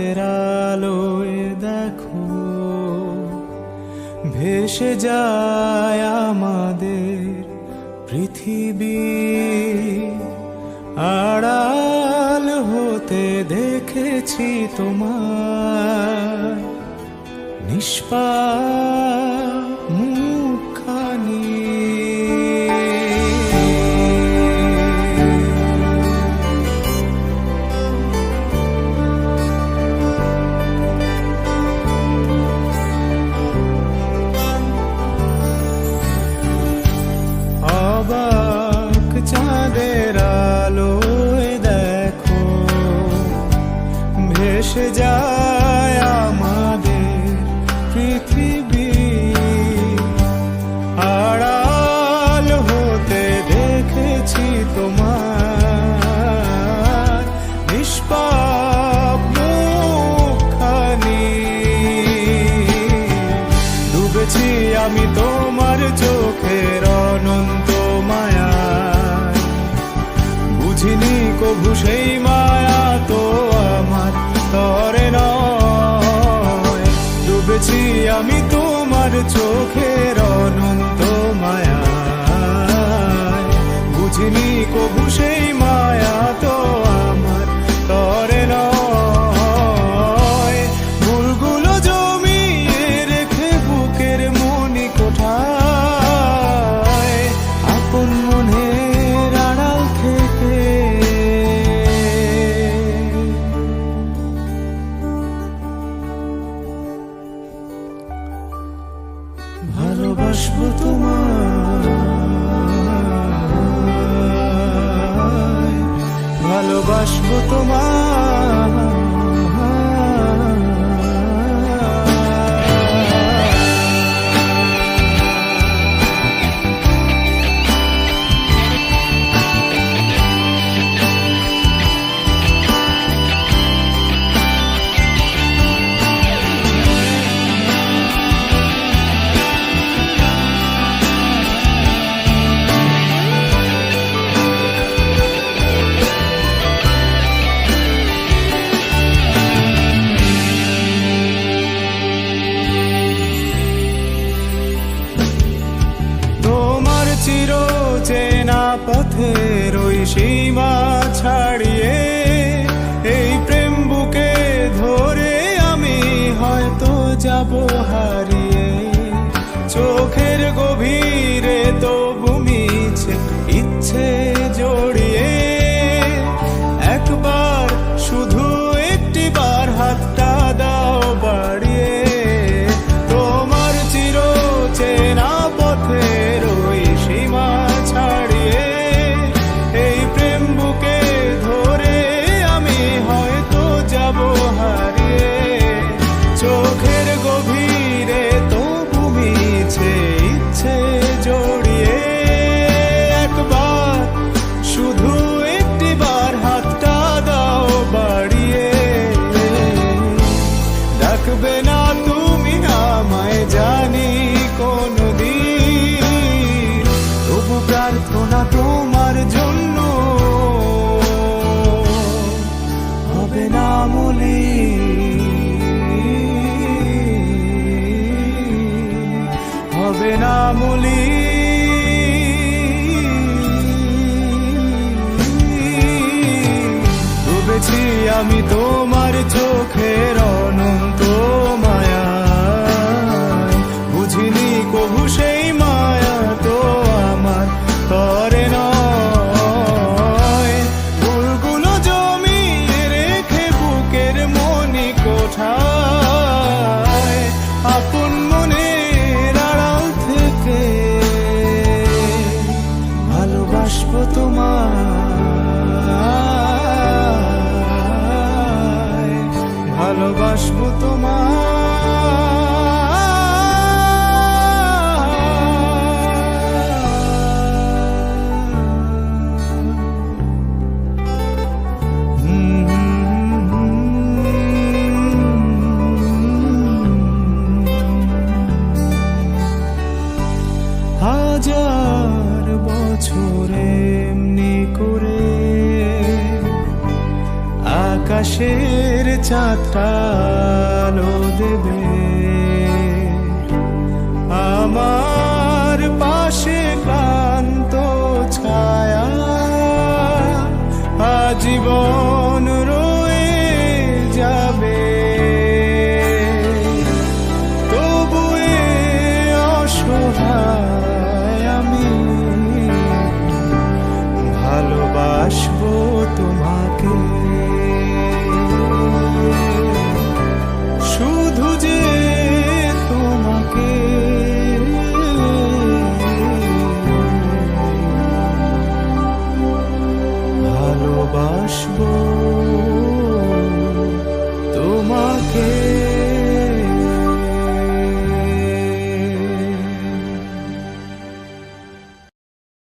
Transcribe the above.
চাঁদের আলোয় দেখো ভেসে যায় আমাদের পৃথিবী, আড়াল হতে দেখেছি তোমার নিষ্পাপ মুখখানি। অবাক চাঁদের আলোয় দেখো ভেসে যায় আমাদের পৃথিবী, আড়াল হতে দেখেছি তোমার নিষ্পাপ মুখখানি। ডুবেছি আমি তোমার চোখের অনন্ত মায়ায়, বুঝিনি কভু সেই মায়া তো আমার তরে নয়। ডুবেছি আমি তোমার চোখের অনন্ত মায়ায়, বুঝিনি কভু সেই মায়া তো আমার তরে নয়। ভুলগুলো জমিয়ে রেখে বুকের মনি কোঠায়, আপন মনের আড়াল থেকে ভালোবাসবো তোমায়, ভালোবাসবো তোমায়। চেনা পথের ওই সীমা ছাড়িয়ে এই প্রেম বুকে ধরে আমি হয়তো যাব হারিয়ে। চোখের গভীরে তবু মিছে ইচ্ছে জড়িয়ে, একবার শুধু একটি বার হাতটা দাও বাড়িয়ে। তোমার চির চেনা পথের ওই সীমা ছাড়িয়ে এই প্রেম বুকে ধরে আমি হয়তো যাব হারিয়ে। চোখের গভীরে তবু মিছে ইচ্ছে জড়িয়ে, একবার শুধু একটি বার হাতটা দাও বাড়িয়ে। ডাকবে না তুমি আমায় জানি কোনদিন, তবু প্রার্থনা তোমার জন্য হবে না মলিন, হবে না মলিন। ডুবেছি আমি তোমার চোখের অনন্ত মায়ায়, বুঝিনি কভু সেই মায়া তো আমার তরে নয়। ভুলগুলো জমিয়ে রেখে বুকের মনি কোঠায়, আপন মনের আড়াল থেকে ভালোবাসবো তোমায়, ভালোবাসবো তোমায়। হাজার বছর এমনি করে আকাশের চাঁদ সাতটা আলো দেবে, আমার পাশে ক্লান্ত ছায়া আজীবন রয়ে যাবে। তবু এ অসহায় আমি ভালোবাসবো তোমাকে, শুধু যে তোমাকে। ভালোবাসবো।